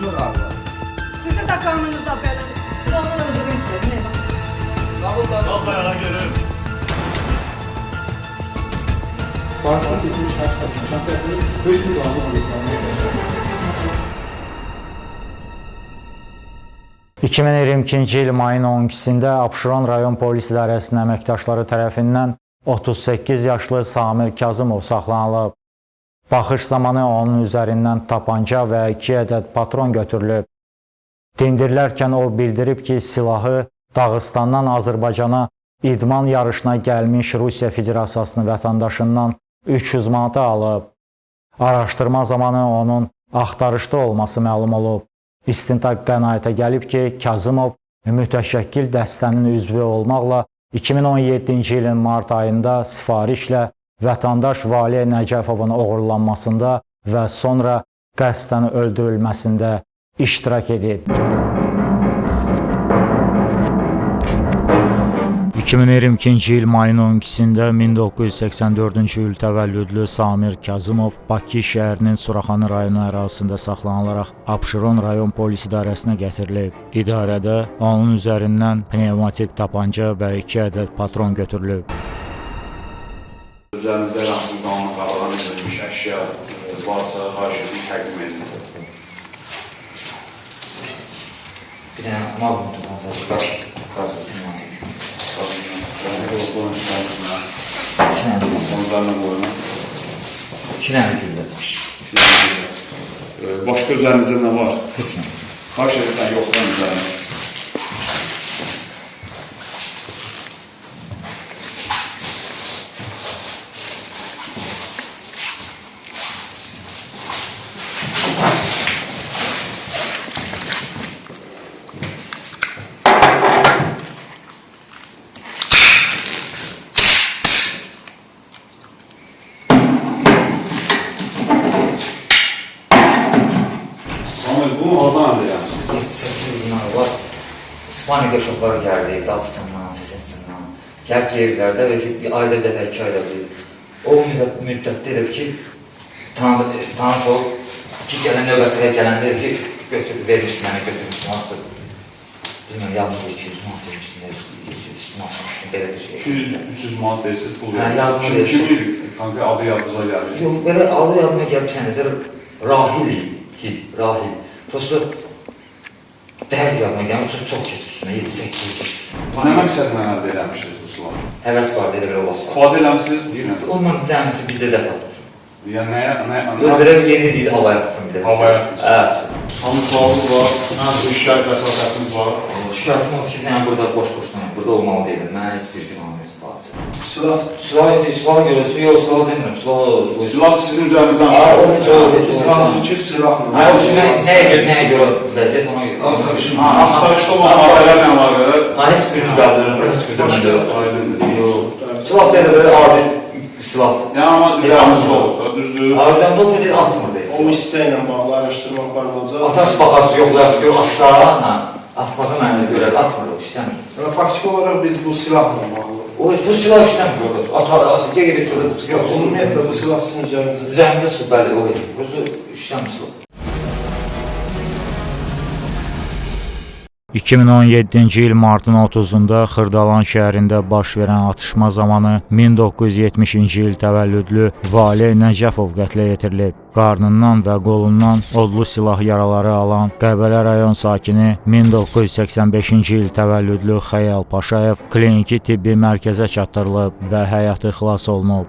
Konuşma galiba. Sizi de kanınıza benim. Babamı öldürmek istedim. Ne bak? Davul danışma. Vallahi görürüm. Farsda seçilmiş kaç kadın şartları 5 bin dolarla alışlanmaya başladı. 2022-ci il mayın 12-sində Abşeron rayon polis idarəsinin əməkdaşları tərəfindən 38 yaşlı Samir Kazımov saxlanılıb. Baxış zamanı onun üzərindən tapanca və 2 ədəd patron götürülüb. Dindirilərkən o bildirib ki, silahı Dağıstandan Azərbaycana idman yarışına gəlmiş Rusiya Federasiyasının vətəndaşından 300 manata alıb. Araşdırma zamanı onun axtarışda olması məlum olub. İstintaq qənaətə gəlib ki, Kazımov mütəşəkkil dəstənin üzvü olmaqla 2017-ci ilin mart ayında sifarişlə vətəndaş Valiyə Nəcəfovun oğurlanmasında və sonra qəsdən öldürülməsində iştirak edib. 2022-ci il mayın 12-sində 1984-cü il təvəllüdlü Samir Kazımov Bakı şəhərinin Suraxanı rayonu ərazisində saxlanılaraq Abşeron rayon polis idarəsinə gətirilib. İdarədə onun üzərindən pnevmatik tapanca və 2 ədəd patron götürülüb. Üzərinizdə hansı qanun qadağan edilmiş əşya varsa, xahiş edin, təqdim edin. Bir dənə mal unutulmaz, qazı pnevmatik. Qoyun üstüne. Masanızlarına qoyun. 2 dənə güllədir. Başqa üzərinizdə nə var? Heç nə. Xahiş edin, yoxlayın üzərinizdə. Bu oradan aldı yani. 7-8 günlər var. İspaniya uşaqları gəldi, Dağıstandan, Çeçenistandan. Gəlib yerlərdə bir ayda bir dəfə, 2 ayda bir. O müddətdə elə ki, tanış ol, ki, gələn növbətlərə gələndə ki, vermiş mənə, götürmüş manatı. Bilməm, yalnız 200 manat vermişsin, 200 manat, belə bir şey. 200-300 manat verirsiniz, pul Hə, yalnız verirsiniz. Kimi kanka adı yadınıza gəldi? Yox, belə adı yadıma gəlmişsənizə, Rahil idi, Rahil. Prosto dəhər yadıma gəlmiş, çox keçir üstünə, 7-8 yıl keçir. Nə məqsədlə əldə eləmişsiniz bu silahı? Həvəs vardı, elə belə olası. İstifadə eləmişsiniz bu günə? Onunla cəmisi bizə dəfə atmışım. Yəni nəyə? Yox, belə yeni deyildi, havaya atmışım bir dəfə. Havaya atmışım. Evet. Tanıqlarınız var, şikayət vəsatətiniz var. Şikayətim oldu ki, mən burada boş-boşdan, burada olmalı deyildim, mən heç bir günahım yox. Silah? Silah idi, silah görürsün, yox, silah demirəm, silah olsun. Silah sizin üzərinizdən Heç olur, heç olur. Silahsız ki, silahla. Nəyə görə vəziyyət ona görə? Axtarışda olan hadisələrlə əlaqədar. Heç birini qəbul heç bir də yox. Aydındır. Yox. Silah deyil, belə adi silahdır. Yəni ama üzəriniz olub da, düzdür? Arıqamda o tezit atmırdı heç. O hissə ilə bağlı araşdırma aparılacaq. Atarız, baxarsın, yoxlayarsın, gör, atsa, atmasa mənə görə, atmırıq, işləmir. Yəni, faktiki olaraq biz bu silahla bağlı. Bu silah işləmir, atar, asıl, qeyrə çıxır. Yox, ümumiyyətlə bu silah sizin üzərinizdə. Zəmində çıxır, bəli, o edir. Burası işləmir silah. 2017-ci il martın 30-da Xırdalan şəhərində baş verən atışma zamanı 1970-ci il təvəllüdlü Valiyə Nəcəfov qətlə yetirilib. Qarnından və qolundan odlu silah yaraları alan Qəbələ rayon sakini 1985-ci il təvəllüdlü Xəyal Paşayev kliniki tibbi mərkəzə çatdırılıb və həyatı xilas olunub.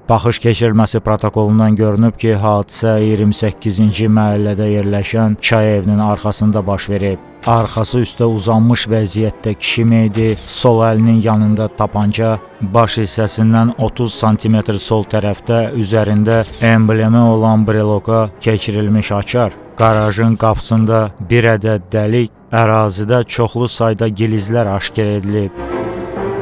Baxış keçirilməsi protokolundan görünüb ki, hadisə 28-ci məhəllədə yerləşən çay evinin arxasında baş verib. Arxası üstə uzanmış vəziyyətdə kişi meyidi, sol əlinin yanında tapanca, baş hissəsindən 30 sm sol tərəfdə üzərində emblemi olan breloka keçirilmiş açar. Qarajın qapısında bir ədəd dəlik, ərazidə çoxlu sayda gilizlər aşkar edilib.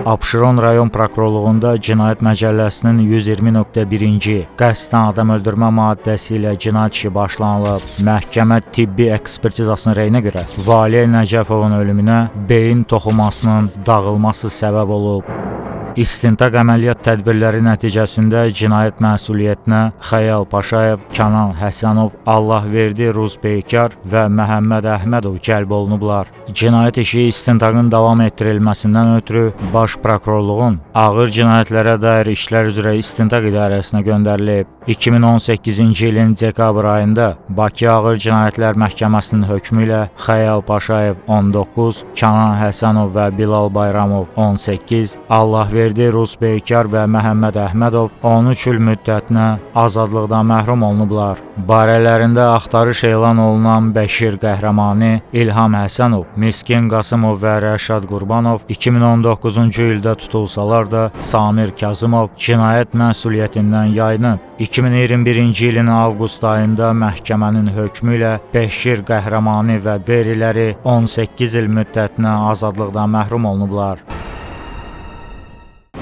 Abşeron rayon prokurorluğunda Cinayət Məcəlləsinin 120.1-ci qəsdən adam öldürmə maddəsi ilə cinayət işi başlanılıb. Məhkəmə tibbi ekspertizasının rəyinə görə Valiyə Nəcəfovun ölümünə beyin toxumasının dağılması səbəb olub. İstintaq əməliyyat tədbirləri nəticəsində cinayət məsuliyyətinə Xəyal Paşayev, Kənan Həsənov, Allahverdi Ruzbeykar və Məhəmməd Əhmədov cəlb olunublar. Cinayət işi istintaqın davam etdirilməsindən ötürü Baş Prokurorluğun ağır cinayətlərə dair işlər üzrə istintaq idarəsinə göndərilib. 2018-ci ilin dekabr ayında Bakı Ağır Cinayətlər Məhkəməsinin hökmü ilə Xəyal Paşayev 19, Kənan Həsənov və Bilal Bayramov 18, Allahverdi Ruzbeykar və Məhəmməd Əhmədov 13 il müddətinə azadlıqdan məhrum olunublar. Barələrində axtarış elan olunan Bəşir Qəhrəmani, İlham Həsənov, Miskin Qasımov və Rəşad Qurbanov 2019-cu ildə tutulsalar da Samir Kazımov cinayət məsuliyyətindən yayınıb. 2021-ci ilin avqust ayında məhkəmənin hökmü ilə Bəşir Qəhrəmani və qeyriləri 18 il müddətinə azadlıqdan məhrum olunublar.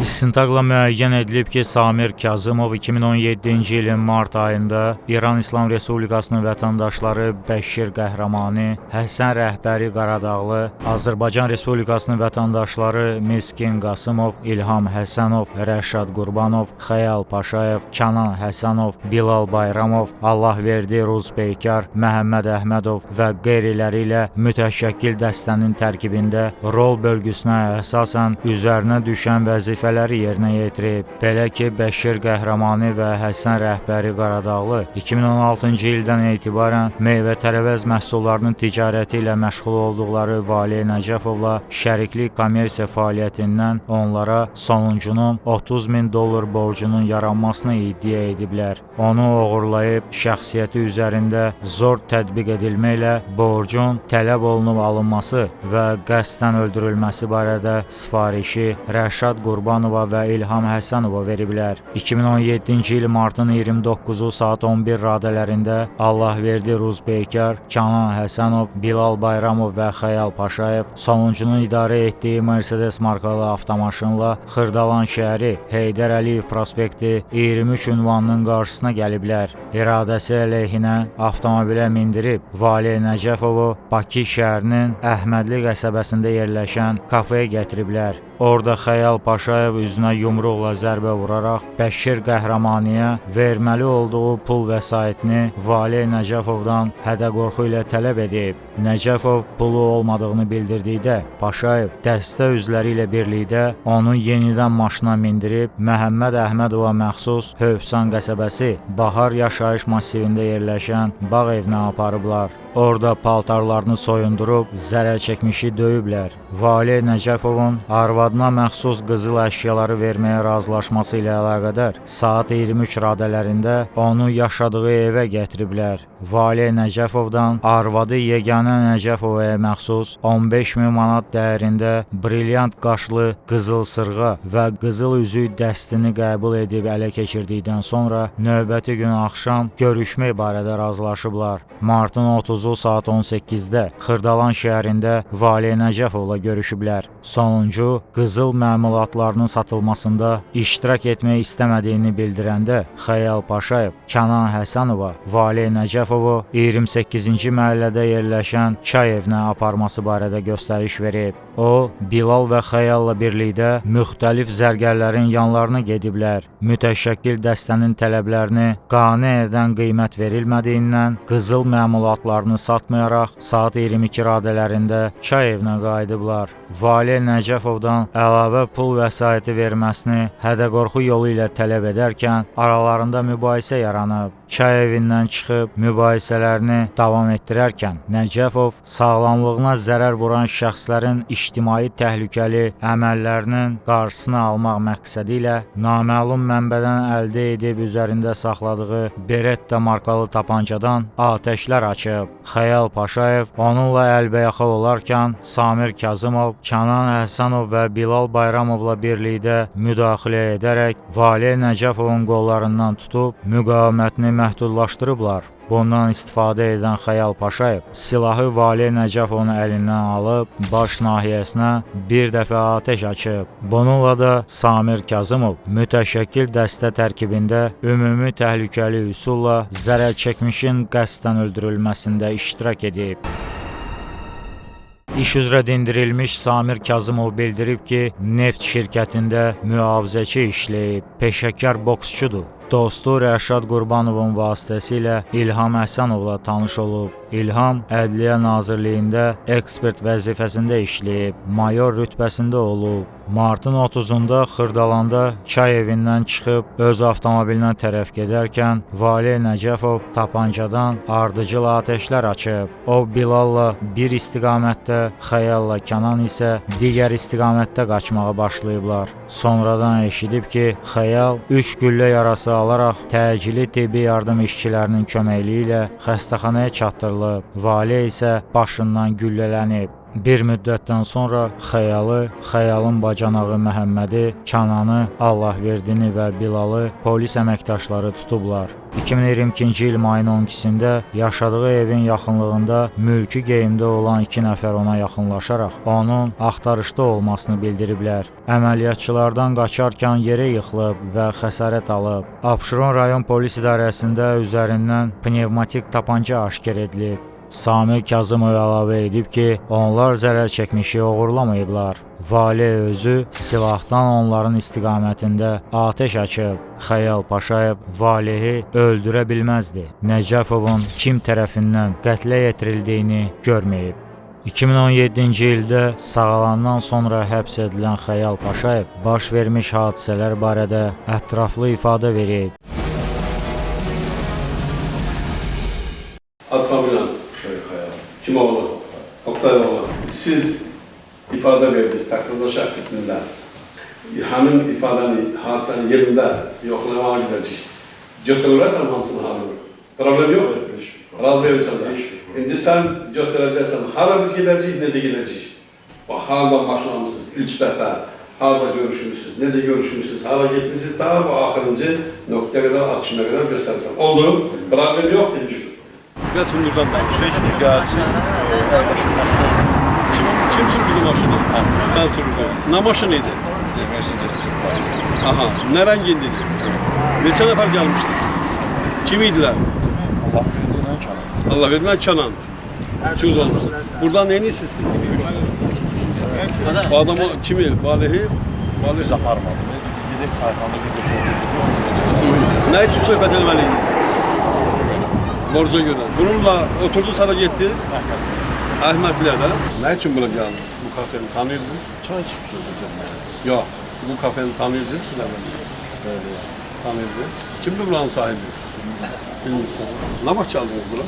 İstintaqla müəyyən edilib ki, Samir Kazımov 2017-ci ilin mart ayında İran İslam Respublikasının vətəndaşları Bəşir Qəhrəmani, Həsən Rəhbəri Qaradağlı, Azərbaycan Respublikasının vətəndaşları Miskin Qasımov, İlham Həsənov, Rəşad Qurbanov, Xəyal Paşayev, Kənan Həsənov, Bilal Bayramov, Allahverdi Ruzbeykar, Məhəmməd Əhmədov və qeyriləri ilə mütəşəkkil dəstənin tərkibində rol bölgüsünə əsasən üzərinə düşən vəzifələri yerinə yetirib. Belə ki, Bəşir Qəhrəmani və Həsən Rəhbəri Qaradağlı 2016-cı ildən etibarən meyvə-tərəvəz məhsullarının ticarəti ilə məşğul olduqları Vali Nəcəfovla şəriklik kommersiya fəaliyyətindən onlara sonuncunun $30.000 borcunun yaranmasını iddia ediblər. Onu oğurlayıb şəxsiyyəti üzərində zor tətbiq edilməklə borcun tələb olunub alınması və qəsdən öldürülməsi barədə sifarişi Rəşad Qurbanova və İlham Həsənova veriblər. 2017-ci il martın 29-u saat 11 radələrində Allahverdi Ruzbeykar, Kənan Həsənov, Bilal Bayramov və Xəyal Paşayev sonuncunun idarə etdiyi Mercedes markalı avtomaşınla Xırdalan şəhəri Heydər Əliyev prospekti 23 ünvanının qarşısına gəliblər. İradəsi əleyhinə avtomobilə mindirib Vali Nəcəfovu Bakı şəhərinin Əhmədli qəsəbəsində yerləşən kafeyə gətiriblər. Orada Xəyal Paşayev üzünə yumruqla zərbə vuraraq Bəşir Qəhrəmaniyə verməli olduğu pul vəsaitini Vali Nəcəfovdan hədə-qorxu ilə tələb edib. Nəcəfov pulu olmadığını bildirdikdə Paşayev dəstə üzvləri ilə birlikdə onu yenidən maşına mindirib Məhəmməd Əhmədova məxsus Hövsan qəsəbəsi Bahar yaşayış massivində yerləşən bağ evinə aparıblar. Orada paltarlarını soyundurub zərər çəkmişi döyüblər. Vali Nəcəfovun arvadına məxsus qızıl əşyaları verməyə razılaşması ilə əlaqədar saat 23 radələrində onu yaşadığı evə gətiriblər. Vali Nəcəfovdan arvadı yeganə Nəcəfovaya məxsus 15.000 manat dəyərində brilyant qaşlı qızıl sırğa və qızıl üzük dəstini qəbul edib ələ keçirdikdən sonra növbəti gün axşam görüşmək barədə razılaşıblar. Martın 30-u saat 18-də Xırdalan şəhərində Vali Nəcəfovla görüşüblər. Sonuncu qızıl məmulatlarının satılmasında iştirak etmək istəmədiyini bildirəndə Xəyal Paşayev Kənan Həsənova Vali Nəcəfovu 28-ci məhəllədə yerləşən çay evinə aparması barədə göstəriş verib. O, Bilal və Xəyalla birlikdə müxtəlif zərgərlərin yanlarına gediblər. Mütəşəkkil dəstənin tələblərini qane edən qiymət verilmədiyindən qızıl məmulatlarını satmayaraq saat 22 radələrində çay evinə qayıdıblar. Vali Nəcəfovdan əlavə pul vəsaiti verməsini hədə-qorxu yolu ilə tələb edərkən aralarında mübahisə yaranıb. Çay evindən çıxıb mübahisələrini davam etdirərkən Nəcəfov sağlamlığına zərər vuran şəxslərin ictimai təhlükəli əməllərinin qarşısını almaq məqsədi ilə naməlum mənbədən əldə edib üzərində saxladığı Beretta markalı tapancadan atəşlər açıb. Xəyal Paşayev onunla əlbəyaxa olarkən Samir Kazımov, Kənan Həsənov və Bilal Bayramovla birlikdə müdaxilə edərək Vali Nəcəfovun qollarından tutub müqavimətini məhdudlaşdırıblar. Bundan istifadə edən Xəyal Paşayev silahı Vali Nəcəfovun əlindən alıb baş nahiyəsinə bir dəfə atəş açıb. Bununla da Samir Kazımov mütəşəkkil dəstə tərkibində ümumi təhlükəli üsulla zərər çəkmişin qəsdən öldürülməsində iştirak edib. İş üzrə dindirilmiş Samir Kazımov bildirib ki, neft şirkətində mühafizəçi işləyib, peşəkar boksçudur. Dostu Rəşad Qurbanovun vasitəsilə İlham Həsənovla tanış olub. İlham Ədliyyə Nazirliyində ekspert vəzifəsində işləyib, mayor rütbəsində olub. Martın 30-da Xırdalanda çay evindən çıxıb öz avtomobilinə tərəf gedərkən Vali Nəcəfov tapancadan ardıcıl atəşlər açıb. O Bilalla bir istiqamətdə, Xəyalla Kənan isə digər istiqamətdə qaçmağa başlayıblar. Sonradan eşidib ki, Xəyal 3 güllə yarası alaraq təcili tibbi yardım işçilərinin köməkliyi ilə xəstəxanaya çatdırılıb. Vali isə başından güllələnib. Bir müddətdən sonra Xəyalın bacanağı Məhəmmədi, Kənanı, Allahverdini və Bilalı polis əməkdaşları tutublar. 2022-ci il mayın 12-sində yaşadığı evin yaxınlığında mülki geyimdə olan 2 nəfər ona yaxınlaşaraq onun axtarışda olmasını bildiriblər. Əməliyyatçılardan qaçarkən yerə yıxılıb və xəsarət alıb. Abşeron rayon polis idarəsində üzərindən pnevmatik tapanca aşkar edilib. Samir Kazımov əlavə edib ki, onlar zərər çəkmişi oğurlamayıblar. Vali özü silahdan onların istiqamətində atəş açıb. Xəyal Paşayev Valihi öldürə bilməzdi. Nəcəfovun kim tərəfindən qətlə yetirildiyini görməyib. 2017-ci ildə sağalandan sonra həbs edilən Xəyal Paşayev baş vermiş hadisələr barədə ətraflı ifadə verib. Adfamilyan kim oğlu? Oktay oğlu. Siz ifade verdiniz taksirde şart kısmında. Həmin ifadəni hadisənin yerində yoxlamağa gidəcək. Göstərirsən hamısını hazır. Problem yox. Razı verirsən də. İndi sən göstərəcəksən, hara biz gedəcəyik, necə gedəcəyik? Harada başlamışsınız ilk dəfə, harada görüşmüşsünüz, necə görüşmüşsünüz, hara getmişsiniz, daha bu axırıncı nöqtəyə qədər, atışına qədər göstərirsən. Oldu, problem yox dedik. Biraz hündürdən heç bir gəldi, əyləşdi maşını. Kim sürdü maşını? Sen sürdün. Ne maşınıydı? Mercedes Çırpaz. Aha, ne rengindeydi? Neçə nəfər gəlmişdiniz? Kim idilər? Allah verdiğinden Kenan. Üçünüz olmuşsunuz. Buradan neyini istəyirsiniz? Bu adamı kimi? Valihi? Valihi aparmadı. Gedək çayxanda gedək soğuk. Ne için söhbət etməliydiniz? Borca göre. Bununla oturdu sana gittiniz. Ahmetli'ye de. Ne için buna geldiniz? Bu kafeni tanıyordunuz? Çay içip söyleyeceğim yani. Yok. Bu kafeni tanıyordunuz siz de mi? Evet. Tanıyordunuz. Kimdi buranın sahibi? Bilmiyorsun. Ne bak çaldınız bura?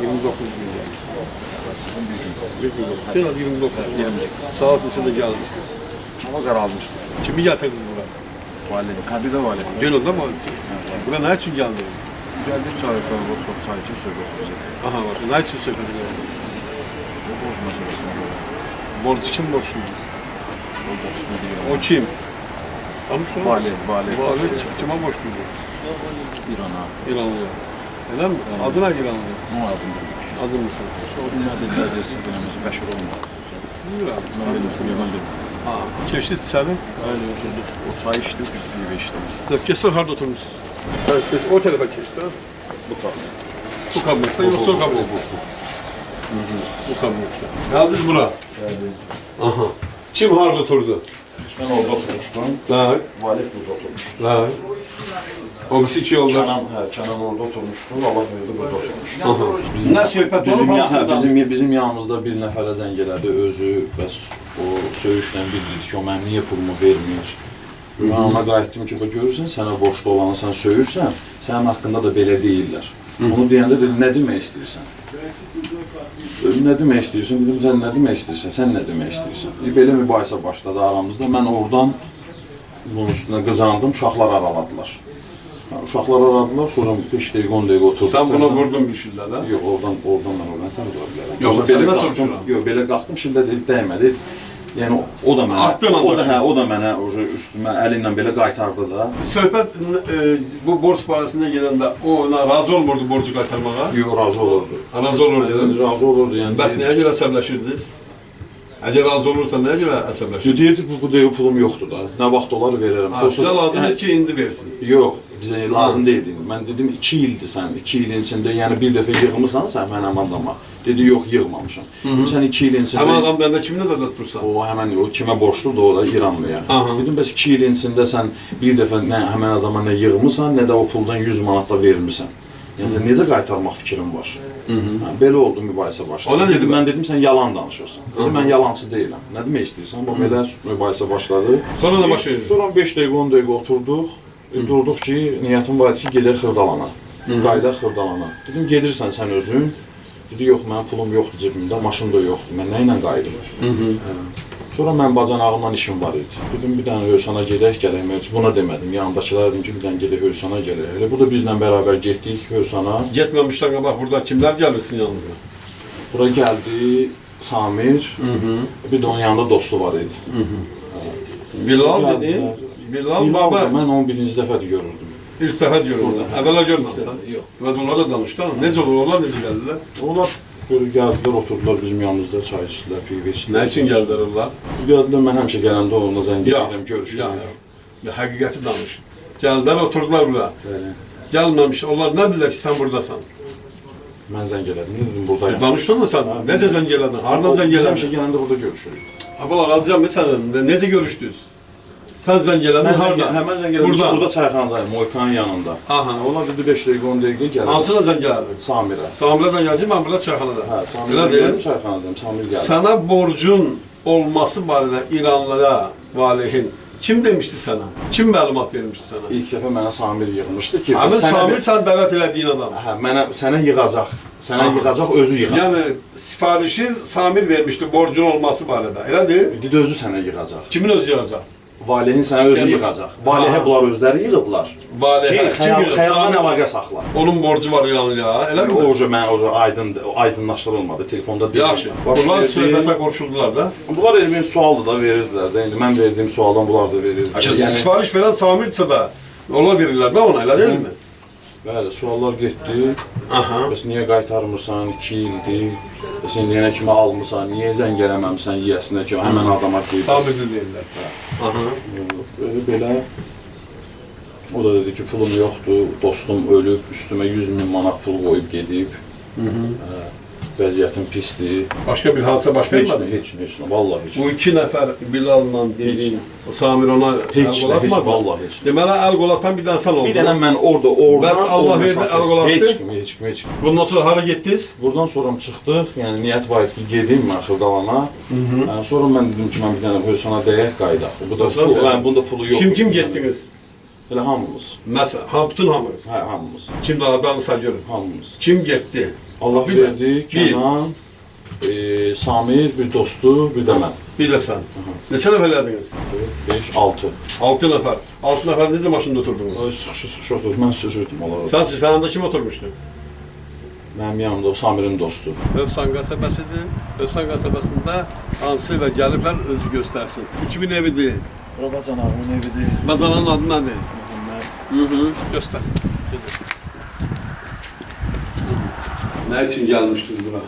29 gün gelmiş. Bir gün oldu. Biraz 29 gün. Saat içinde gelmişsiniz. Hava kararmıştır. Kimi getirdiniz buraya? Vali, kabide vali. Dün oldu mu? Buraya ne için geldiniz? Geldik çay falan, oturup çay için söhbət edeceğiz. Aha bak, ne için söhbət ediyorsunuz? O borç meselesine göre. Borcu kim borçlu? O borçlu diyor. O kim? Tanışıyor musun? Vali. Vali kime borçluydu? İran'a. İranlıya. Neden mi? Adı ne İranlıya? Ne adını bilmiyorum. Adın mı sen? Sonra ne dediler derse benim Bəşir olmadı. Bilmiyorum. Ben dedim, yalan dedim. Ha, geçtiniz içeri. Öyle oturduk. O çay içtik, biz bir içtik. Kestir harda oturmuşsunuz? Evet, o tarafa geçti. Bu kadar. Bu kabinette yoksa o kabinette? Bu kabinette. Geldiniz buna? Geldim. Aha. Kim harda oturdu? Ben orada oturmuştum. Evet. Vali burada oturmuştu. Evet. O birisi iki yolda. Kenan orada oturmuştu. Allah verdi burada oturmuştu. Aha. Ne söhbət Bizim yanımızda bir nəfərə zəng elədi, özü bəs o söyüşlə bildirdi ki, o mən niyə pulumu vermir? Mən ona qayıtdım ki, görürsən, sənə borçlu olanı sən söyürsən, sənin haqqında da belə deyirlər. Onu deyəndə dedi, nə demək istəyirsən? Nə demək istəyirsən? Dedim, sən nə demək istəyirsən? Sən nə demək istəyirsən? Belə mübahisə başladı aramızda. Mən oradan bunun üstünə qızandım, uşaqlar araladılar. Uşaqlar aradılar, sonra 5 dəqiqə, 10 dəqiqə oturduq. Sən buna vurdun bir şeylə də? Yox, oradan mən oradan tanıdılar bilərəm. Yox, sən nə soruşuram? Yox, belə qalxdım, şimdi dəymədi. Yəni o da mənə üstümə əli ilə belə qaytardı da. Söhbət bu borc barəsində gedəndə o ona razı olmurdu borcu qaytarmağa? Yox, razı olurdu. Razı olurdu. Razı olurdu yəni. Bəs nəyə görə əsəbləşirdiniz? Əgər razı olursan nəyə görə əsəbləşir? Deyirdi bu dəqiqə pulum yoxdur da. Nə vaxt olar verərəm. Sizə lazımdır ki, indi versin. Yox, bizə lazım deyildi. Mən dedim 2 ildir sən, 2 ilin içində, yəni bir dəfə yığmısan sən mənim adama. Dedi yox, yığmamışam. Sən 2 ilin içində... Həmən adam məndə kiminlə də dursan? O həmən o kimə borcludur o da İranlıya. Dedim bəs 2 ilin içində sən bir dəfə nə həmən adama nə yığmısan, nə də o puldan 100 manat da vermisən. Yəni sən necə qaytarmaq fikrin var? Belə oldu mübahisə başladı. O nə dedi? Mən dedim sən yalan danışırsan. Dedim mən yalancı deyiləm. Nə demək istəyirsən? Bu belə mübahisə başladı. Sonra nə baş verdi? Sonra 5 dəqiqə 10 dəqiqə oturduq. Durduq ki, niyyətim var idi ki, gedək Xırdalana. Qayıdaq Xırdalana. Dedim gedirsən sən özün. Dedi yox, mənim pulum yoxdur cibimdə, maşın da yoxdur. Mən nə ilə qayıdım? Sonra mən bacanağımla işim var idi. Dedim bir dənə Hövsana gedək, gələk. Mən buna demədim. Yanındakılar dedim ki, bir dənə gedək Hövsana gələk. Elə bu da bizlə bərabər getdik Hövsana. Getməmişdən qabaq burada kimlər gəlirsin yanınıza? Bura gəldi Samir, bir də onun yanında dostu var idi. Bilal dedin? Bilal baba. Mən onu birinci dəfədir görürdüm. Bir səfət görürdüm. Əvvəla görməmişsən? Yox. Və onlarla danışdın. Necə olur? Onlar necə gəldilər? Onlar böyle gəldilər, oturdular bizim yanımızda, çay içdilər, pivə içdilər. Nə üçün gəldilər onlar? Gəldilər, mən həmişə gələndə onunla zəng edirəm, görüşürəm. Həqiqəti danış. Gəldilər, oturdular bura. Gəlməmiş, onlar nə bilirlər ki, sən buradasan? Mən zəng elədim, ne dedim, buradayım. Danışdın mı sən? Necə zəng elədin? Hardan zəng Biz elədin? həmişə gələndə burada görüşürük. Abla, razıyam səndən. Necə görüşdünüz? Sən zəng elədin, harada? Həmən zəng elədim, burada çayxanadayım, Moykanın yanında. Onlar dedi 5 dəqiqə, 10 dəqiqə gəlir. Hansına zəng elədin? Samirə. Samirə də gəldi, mən burada çayxanada. Hə, Samirə gəldim, çayxanadayım, Samir gəldi. Sənə borcun olması barədə İranlıya, valihin kim demişdi sənə? Kim məlumat vermişdi sənə? İlk dəfə mənə Samir yığmışdı ki... Həmin Samir sən dəvət elədiyin adam. Hə, sənə yığacaq. Sənə yığacaq, özü yığacaq. Yəni, sifarişi Samir vermişdi borcun olması barədə, elədir? Dedi, özü sənə yığacaq. Kimin özü yığacaq? Valihin sənə özü yığacaq. Valihə bunlar özləri yığıblar. Valihə, Xəyaldan əlaqə saxla. Onun borcu var İranlıya, elə mi? Mən aydınlaşdırılmadı, telefonda deyil. Yaxşı, bunlar söhbətə qorşuldular da. Bunlar elmin sualdı da verirdilər də, indi mən verdiyim sualdan bunlar da verirdilər. Sifariş verən Samirdirsə da, onlar verirlər də ona, elə deyil mi? Bəli, suallar getdi. Bəs niyə qaytarmırsan, 2 ildir, bəs indi yenə kimi almırsan, niyə zəng eləməmsən yiyəsinə ki, həmən adama ki... Samirdir deyirlər. Belə, o da dedi ki, pulum yoxdur, dostum ölüb, üstümə 100.000 manat pul qoyub gedib. Vəziyyətim pisdir. Başqa bir hadisə baş vermədi? Heç nə, vallahi heç nə. Bu 2 nəfər Bilal'la dediyin, Samir ona əl qolatmadı? Vallahi heç nə. Deməli, əl qolatan bir dənə sən oldu. Bir dənə mən orada, Bəs Allah verdi, əl qolatdı? Heç kim. Bundan sonra hara getdiniz? Buradan sonra çıxdıq, yəni niyyət var idi ki, gedim mən Xırdalana. Sonra mən dedim ki, mən bir dənə Hövsana dəyək qayıdaq. Bunda pulu yoxdur. Kim getdiniz? Elə hamımız. Məsələn, bütün hamınız? Hə, hamımız. Kim də adını say görün? Hamımız. Kim getdi? Allah verdi, Kənan, Samir, bir dostu, bir də mən. Bir də sən. Neçə nəfər elədiniz? 5, 6. 6 nəfər. 6 nəfər necə maşında oturdunuz? Sıxış oturdu, mən sürürdüm onları. Sən yanında kim oturmuşdu? Mənim yanımda o Samirin dostu. Övsan qəsəbəsidir. Övsan qəsəbəsində hansı və gəliblər özü göstərsin. Bu kimin evidir? Bura bacanağımın evidir. Bacanağın adı nədir? Məhəmməd. Göstər. Nə üçün gəlmişdiniz bura?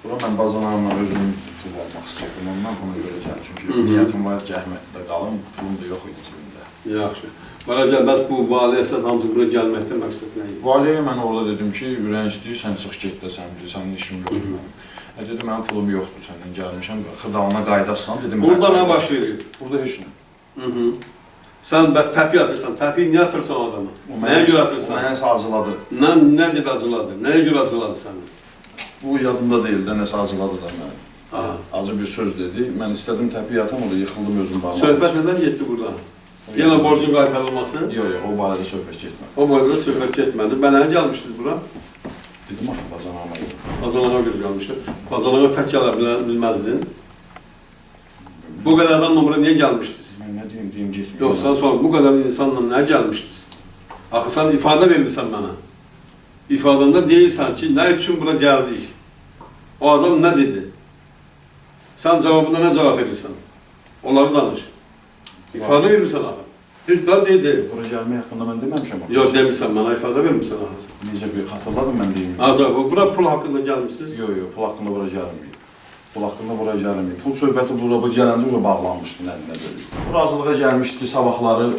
Bura mən bacanağımla özüm pul almaq istəyirdim, ondan buna görə gəldim. Çünki niyyətim var ki, Əhməddə qalım, pulum da yox idi cibimdə. Yaxşı. Bana gəlməz bu valiyə sən hamısı bura gəlməkdə məqsəd nə idi? Valiyə mən orada dedim ki, ürəyin istəyir, sən çıx get də sən bilir, sənin işin yoxdur mənim. Dedi, mənim pulum yoxdur, səndən gəlmişəm, Xırdalana qayıdasan, dedim. Burada nə baş verir? Burada heç nə. Sən təpi atırsan, təpi niyə atırsan o adamı? Nəyə görə atırsan? Mənə hazırladı. Nə dedi acıladı? Nəyə görə acıladı səni? Bu yadımda deyil də, nəsə hazırladı da mənə. Acı bir söz dedi, mən istədim təpi atam, o da yıxıldım özüm bağladım. Söhbət nədən getdi burada? Yenə borcun qaytarılması? Yox, o barədə söhbət getmədi. O barədə söhbət getmədi. Mənə gəlmişdiniz bura? Dedim axı, bacanağıma görə. Bazanağa görə gəlmişdir. Bazanağa tək gələ bilməzdin. Bu qədər adamla bura niyə gəlmişdiniz? Mən nə deyim getməyim. Yox, sən sonra bu qədər insanla nə gəlmişdiniz? Axı sən ifadə vermirsən mənə. İfadəndə deyirsən ki, nə üçün bura gəldik? O adam nə dedi? Sən cavabında nə cavab verirsən? Onları danış. İfadə vermirsən axı. Heç də dedi. Bura gəlmək haqqında mən deməmişəm. Yox, demirsən mənə, ifadə vermirsən axı. Necə bir xatırladım mən deyim. Bura pul haqqında gəlmişsiniz? Yox, pul haqqında bura gəlməyib. Pul haqqında bura gəlməyib. Pul söhbəti bura gələndə ora bağlanmışdı, nə dedi. Bu razılığa gəlmişdi ki, sabahları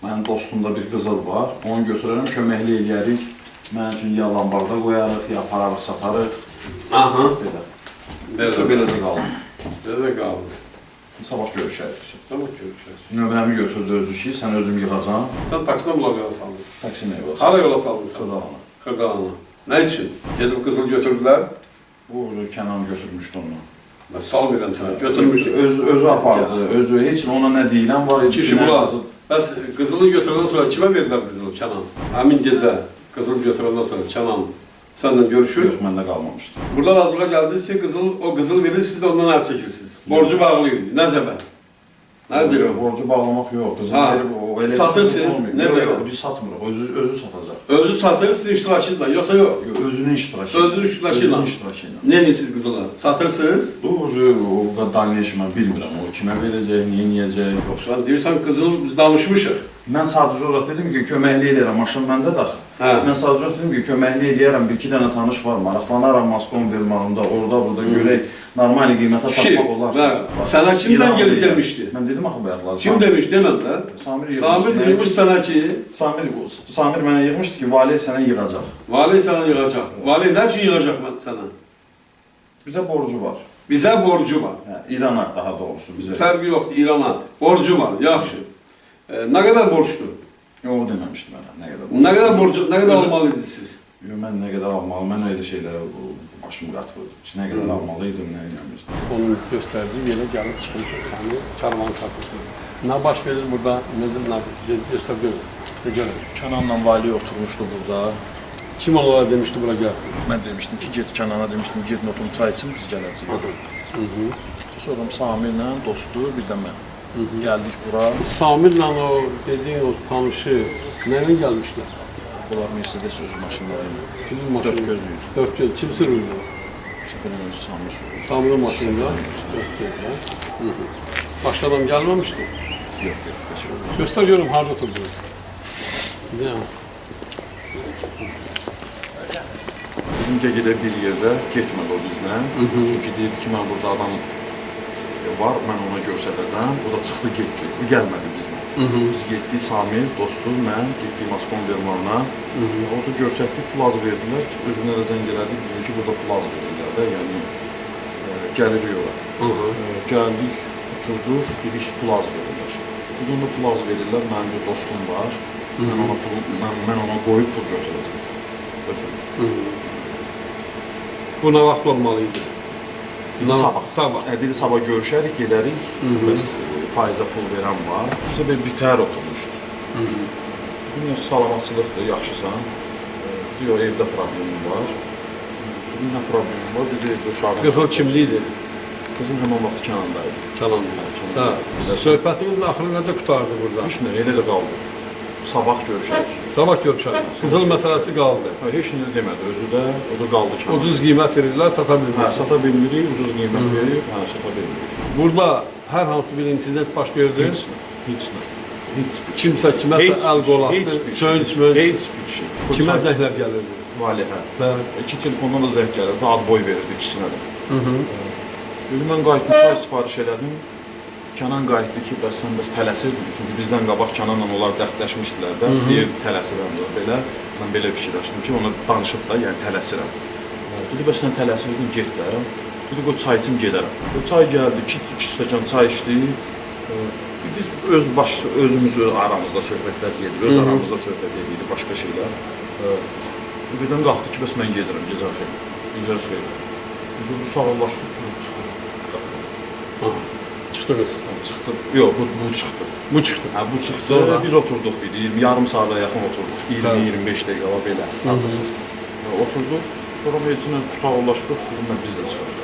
mənim dostumda bir qızıl var. Onu götürərəm, köməkli eləyərik. Mənim üçün ya lambarda qoyarıq, ya apararıq, satarıq. Aha. Belə də qaldı. Belə də qaldı. Sabah görüşərik. Sabah görüşərik. Nömrəmi götürdü özü ki, sən özüm yığacam. Sən taksina bula yola saldın. Taksimə yola Hara yola saldın sən? Xırdalana. Xırdalana. Nə üçün? Gedib qızıl götürdülər. Bu Kənan götürmüşdü onu. Mən sal verirəm sənə. Götürmüşdü. Özü apardı, özü. Heç ona nə deyiləm var. Kişi bu lazım. Bəs qızılı götürəndən sonra kimə verdilər qızılı? Kənan. Həmin gecə qızıl götürəndən sonra Kənan səndən görüşür. Yox, məndə qalmamışdı. Burada razılığa gəldiniz ki, o qızıl verir, siz də ondan əl çəkirsiniz. Borcu bağlayın. Nə zəbər? Nə deyir? Borcu bağlamaq yox. Qızıl verib o elə satırsınız. Nə zəbər? Biz satmırıq. Özü satacaq. Özü satır, sizin iştirakınızla, yoxsa yox? Özünün iştirakı ilə. Özünün iştirakı ilə. Özünün iştirakı ilə. Nə edirsiniz qızıla? Satırsınız? O daniləşi mən bilmirəm. O kimə verəcək, niyə yeyəcək, yoxsa. Sən deyirsən qızıl biz danışmışıq. Mən sadəcə olaraq dedim ki, köməkli eləyərəm, maşın məndə daxil. Mən sadəcə olaraq dedim ki, köməkli eləyərəm, bir-iki dənə tanış var, maraqlanaram Moskva Bermanında, orada, burada görək, normal qiymətə satmaq olarsa. Sənə kim sən gelib demişdi? Mən dedim axı bayaqlar. Kim demiş, demədilər? Samir yığmış sənə ki... Samir mənə yığmışdı ki, Vali sənə yığacaq. Vali sənə yığacaq. Vali nə üçün yığacaq sənə? Bizə borcu var. Bizə borcu var. İrana daha doğrusu bizə. Fərqi yoxdur, İrana. Borcu var, yaxşı. Nə qədər borçlu? O deməmişdi mənə, nə qədər borcu. Nə qədər borcu, nə qədər almalıydınız siz? Yox, mən nə qədər almalı, mən öyle şeylərə başım qatırdım. Nə qədər almalıydım, nə eləmişdim. Onun göstərdiyi yerə gəlib çıxmışıq, yəni Karvan kapısına. Nə baş verir burada, nə göstər görür. Kənanla Vali oturmuşdu burada. Kim onlara demişdi bura gəlsin? Mən demişdim ki, get Kənana demişdim, get notum çay için biz gələcəyik. Sonra Samirlə dostu, bir də mən. Gəldik bura. Samirlə o dediyin o tanışı nəyə gəlmişlər? Bunlar Mercedes öz maşınları ilə. Kimin maşını? Dörd gözüydü. Dörd göz. Kim sürürdü? Səfərin özü Samir sürürdü. Samirin maşınında. Dörd gözlə. Başqa adam gəlməmişdi? Yox, yox. Göstər görüm harada oturdunuz. Ya. Dedim ki, gedək bir yerdə, getmədi o bizlə. Çünki deyirdi ki, mən burada adam var, mən ona göstərəcəm. O da çıxdı, getdi. O gəlmədi bizlə. Biz getdik, Samir, dostum, mən getdik Moskva Bermanına. Orada göstərdik, plaz verdilər ki, özünə də zəng elədik, deyir ki, burada plaz verirlər də, yəni gəlir yola. Gəldik, oturduq, dedik ki, plaz verirlər. Burada onda plaz verirlər, mənim bir dostum var. Mən ona qoyub pul götürəcəm. Özüm. Bu nə vaxt olmalıydı? Sabah. Sabah. Dedi sabah görüşərik, gedərik. Bəs faiza pul verən var. Bizə bir təhər oturmuşdu. Dedim, salamatçılıqdır, yaxşısan. Diyor, evdə problemim var. Dedim, nə problemim var? Dedi, evdə uşağın... Qızıl kimliydi? Qızım həmən vaxt Kənandaydı. Kənanda. Söhbətinizlə axırı necə qutardı burada? Heç nə, elə də qaldı. Sabah görüşərik. Sabah görüşərik. Qızıl məsələsi qaldı. Heç nə demədi, özü də, o da qaldı Kənanda. Ucuz qiymət verirlər, sata bilmirik. Sata bilmirik, ucuz qiymət verir, sata bilmirik. Burada hər hansı bir insident baş verdi. Heç nə. Kimsə kiməsə əl qol atdı, Heç bir şey. Kimə zəhlər gəlirdi? Valihə. Bəli. 2 telefondan da zəng gəlirdi, ad boy verirdi ikisinə də. Dedim, mən qayıtdım, çay sifariş elədim. Kənan qayıtdı ki, bəs sən tələsirdin. Çünki bizdən qabaq Kənanla onlar dərdləşmişdilər də. Deyir, tələsirəm də belə. Mən belə fikirləşdim ki, ona danışıb da, yəni tələsirəm. Dedi, bəs sən tələsirdin, get də. Dedi, qoy çay için gedərəm. Çay gəldi, 2 stəkan çay içdi. Biz özümüz aramızda söhbətlər edir, öz aramızda söhbət edir, başqa şeylər. Birdən qalxdı ki, bəs mən gedirəm, gecə xeyr. Gecə xeyr. Bu sağollaşdı, çıxdı. Çıxdınız? Çıxdı. Yox, bu çıxdı. Bu çıxdı? Hə, bu çıxdı. Biz oturduq bir, yarım saata yaxın oturduq. 20-25 dəqiqə belə. Oturduq, sonra meclisinə sağollaşdıq, biz də çıxarıq.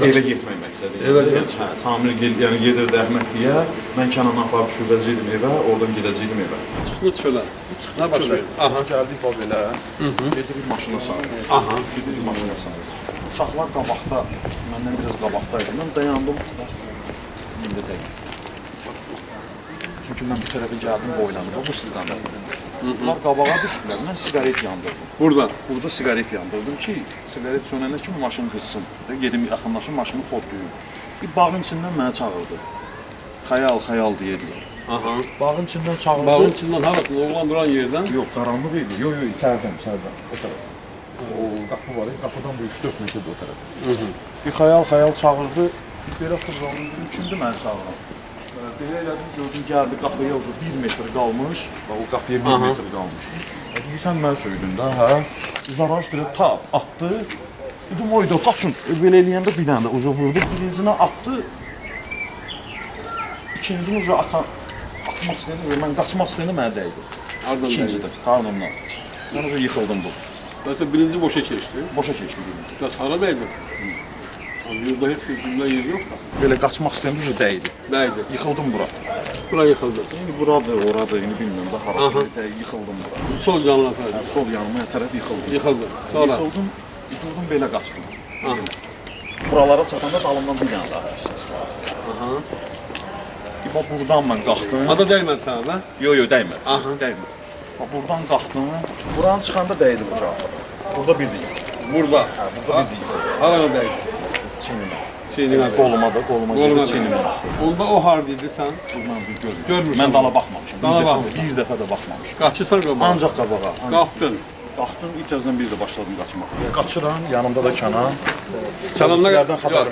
Evə getmək məqsədi. Evə getmək? Hə, Samir gedirdi Əhmədliyə, mən Kənanla aparıb düşürdəcəydim evə, oradan gedəcəydim evə. Çıxdınız çölə? Çıxdıq çölə. Gəldik o belə, gedirik maşına sarı. Gedirik maşına sarı. Uşaqlar qabaqda, məndən biraz qabaqdaydı. Mən dayandım, indi deyil. Çünki mən bir tərəfə gəldim, boylandım, bu istiqamətdə. Bunlar qabağa düşdülər. Mən siqaret yandırdım. Burada. Burada siqaret yandırdım ki, siqaret sönənə kimi maşın qızsın. Gedim yaxınlaşım, maşını forduyum. Bir bağın içindən mənə çağırdı. Xəyal deyirlər. Aha. Bağın içindən çağırdı. Bağın içindən harasında? Oğlan duran yerdən? Yox, qaranlıq idi. Yox, içərdən. O tərəf. O qapı var, qapıdan bu 3-4 metr o tərəf. Bir xəyal çağırdı. Belə xızlandı, kimdir məni çağıran? Belə elədim, gördüm, gəldi qapıya 1 metr qalmış. O qapıya 1 metr qalmış. Deyirsən, mən söydün də, hə? Uzaraş dirək, atdı. Dedim, oyda, qaçın. Belə eləyəndə bir dənə də uca vurdu, birincinə atdı. İkincini uca atmaq istəyəndə, mən qaçmaq istəyəndə mənə dəydi. İkincidə, qarnımdan. Mən uca yıxıldım bu. Mesela birinci boşa keçdi. Boşa keçdi birinci. Biraz hara dəydi? Yurda heç bir cümlə yeri yox da. Belə qaçmaq istəyəndə uca dəydi. Dəydi. Yıxıldım bura. Bura yıxıldı. İndi buradır, oradır, indi bilmirəm də harada yıxıldım bura. Sol yanına tərəf. Sol yanıma tərəf yıxıldım. Yıxıldı. Sonra? Yıxıldım, belə qaçdım. Buralara çatanda dalımdan bir dənə daha səs var. Bax, buradan mən qalxdım. Ada dəymədi sənə də? Yox, dəymədi. Dəymədi. Bax, buradan qalxdım. Buranın çıxanda dəydi bu uşaq. Burada bir deyil. Burada? Burada bir deyil. Harada dəydi? Çiynimə. Çiynimə. Qoluma girdi, çiynimə düşdü. Onda o hardaydı sən? Buradan bir görmürəm. Görmürsən. Mən dala baxmamışam. Dala baxmışam. Bir dəfə də baxmamışam. Qaçırsan qabağa? Ancaq qabağa. Qalxdın. Qalxdım, ilk özdən bir də başladım qaçmağa. Qaçıram, yanımda da Kənan.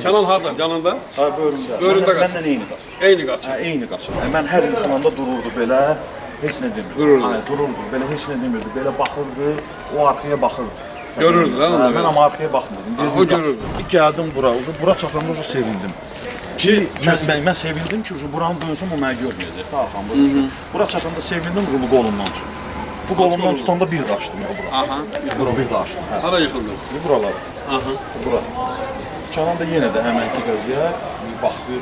Kənan harada? Yanında? Ha, bölümdə. Bölümdə qaçır. Məndən eyni qaçır. Eyni qaçır. Eyni qaçır. Mən hər yıxılanda dururdu belə, heç nə demirdi. Dururdu. Dururdu, belə heç nə demirdi. Belə baxırdı, o arxaya baxırdı. Görürdü də onu? Mən amma arxaya baxmırdım. O görürdü. İlk gəldim bura çatanda sevindim. Ki, mən sevindim ki, buranı dönsəm o mənə görməyəcək. Bura çatanda sevindim, bu qolumdan tutdu. Bu qolumdan tutanda bir qaçdım bura. Bura bir qaçdım. Hara yıxıldın? Buralar. Bura. Kənan da yenə də həmənki qəziyə baxdı,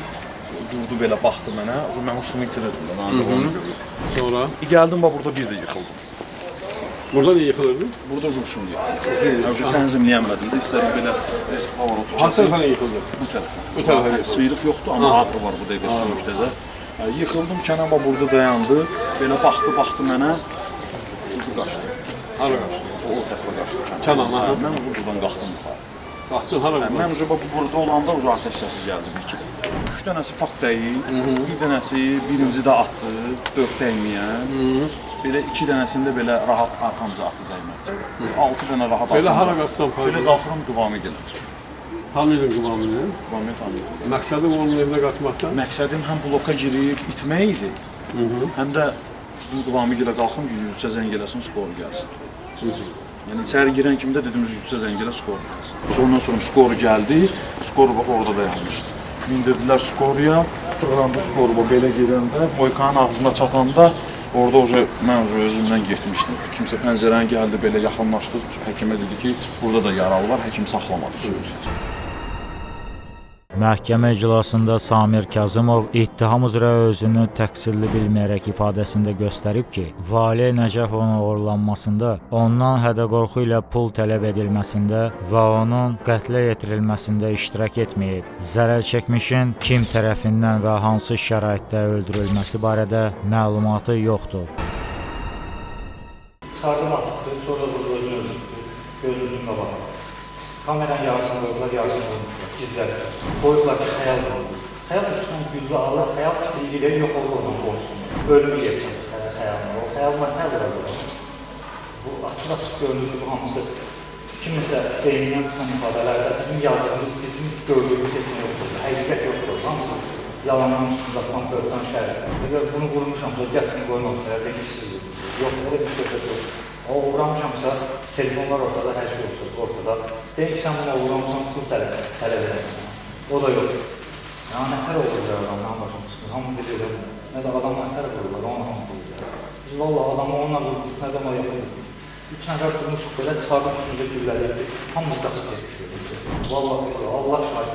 durdu belə baxdı mənə. Mən hoşumu itirirdim də, ancaq onu görürdüm. Sonra? Gəldim, burada bir də yıxıldım. Burada niyə yıxılırdın? Burada hoşum yıxıldım. Tənzimləyənmədim də, istədim belə pavarotu Hansı tərəfə yıxıldın? Bu tərəfə. Bu tərəfə. Sıyrıq yoxdur, amma ağrı var bu dəqiqə sürükdə də. Yıxıldım, Kənan burada dayandı, belə baxdı mənə. Ucu qaçdı. Hara qaçdı? O tərəfə qaçdı. Kənan, aha. Mən buradan qalxdım yuxarı. Qalxdın, hara qaçdın? Mən burada olanda ateş səsi gəldi bir iki. 3 dənəsi fakt dəyib, bir dənəsi birinci də atdı, 4 dəyməyən. Belə 2 dənəsində belə rahat arxamca atdı dəymədi. 6 dənə rahat arxamca. Belə hara qaçsan Belə qalxıram, qıvamı gedir. Tanıyırdın qıvamını? Qıvamı tanıyırdım. Məqsədin onun evdə qaçmaqdan? Məqsədim həm bloka girib itmək idi, həm də bu qıvamı gilə qalxım ki, yüzücə zəng eləsin, skor gəlsin. Yəni içəri girən kimi də dedim yüzücə zəng elə, skor gəlsin. Ondan sonra skor gəldi, skor bax orada dayanmışdı. Mindirdilər skoruya, fırlandı skoru belə girəndə, Boykanın ağzına çatanda orada mən özümdən getmişdim. Kimsə pəncərəni gəldi, belə yaxınlaşdı, həkimə dedi ki, burada da yaralı var, həkim saxlamadı, sözdü. Məhkəmə iclasında Samir Kazımov ittiham üzrə özünü təqsirli bilməyərək ifadəsində göstərib ki, Valeh Nəcəfovun oğurlanmasında, ondan hədə-qorxu ilə pul tələb edilməsində və onun qətlə yetirilməsində iştirak etməyib. Zərər çəkmişin kim tərəfindən və hansı şəraitdə öldürülməsi barədə məlumatı yoxdur. Çıxardım atıqdı, sonra burada özünü öldürdü, gözünüzün qabağı. Kameranın yarısını qoydular, yarısını qoydular, gizlədir. Qoydular ki, xəyal qoydu. Xəyal üstündən güllü alır, xəyal istəyir, yox olur oradan qorxsun. Ölümü geçəcək xəyalına, o xəyalına nə vurur? Bu açıq-açıq görünür ki, bu hamısı kiminsə beynindən çıxan ifadələrdə bizim yazdığımız, bizim gördüyümüz heç nə yoxdur, həqiqət yoxdur, hamısı yalandan üstündə atan, börtən şərif. Əgər bunu vurmuşamsa, gətirin qoyun ortaya, demişsiniz. Yox, öyle bir söhbət yox. O uğramışamsa, telefonlar ortada, hər şey ortada. Deyək ki, sən buna uğramışsan, pul tələb edəmişsən. O da yox. Yəni, nətər olur ya, adamdan başım çıxır, hamı bilir öyle. Nə də adam nətər olurlar, onu hamı bilir. Biz valla adamı onunla vurmuşuq, nə də o yapılır. 3 nəfər durmuşuq belə, çıxardım üstümüzə güllədirdi, hamımız qaçıb getmişik. Valla Allah şahid.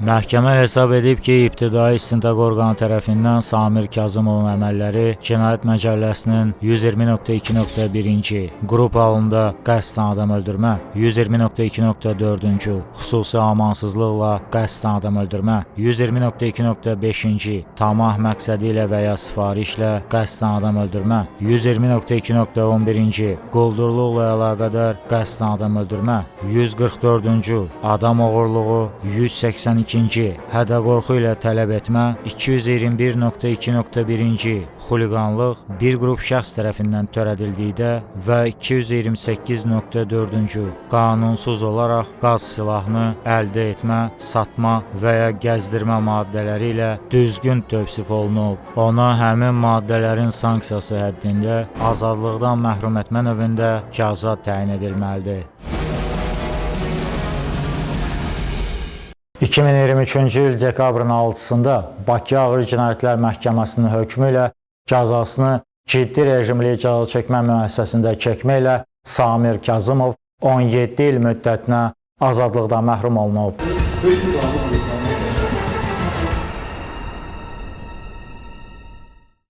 Məhkəmə hesab edib ki, ibtidai istintaq orqanı tərəfindən Samir Kazımovun əməlləri Cinayət Məcəlləsinin 120.2.1-ci qrup halında qəsdən adam öldürmə, 120.2.4-cü xüsusi amansızlıqla qəsdən adam öldürmə, 120.2.5-ci tamah məqsədi ilə və ya sifarişlə qəsdən adam öldürmə, 120.2.11-ci quldurluqla əlaqədar qəsdən adam öldürmə, 144-cü adam oğurluğu, 182-ci hədə-qorxu ilə tələb etmə, 221.2.1-ci xuliqanlıq bir qrup şəxs tərəfindən törədildikdə və 228.4-cü qanunsuz olaraq qaz silahını əldə etmə, satma və ya gəzdirmə maddələri ilə düzgün tövsif olunub. Ona həmin maddələrin sanksiyası həddində azadlıqdan məhrum etmə növündə cəza təyin edilməlidir. 2023-cü il dekabrın 6-sında Bakı Ağır Cinayətlər Məhkəməsinin hökmü ilə cəzasını ciddi rejimli cəza çəkmə müəssisəsində çəkməklə Samir Kazımov 17 il müddətinə azadlıqdan məhrum olunub. Hökmü qanun olursa,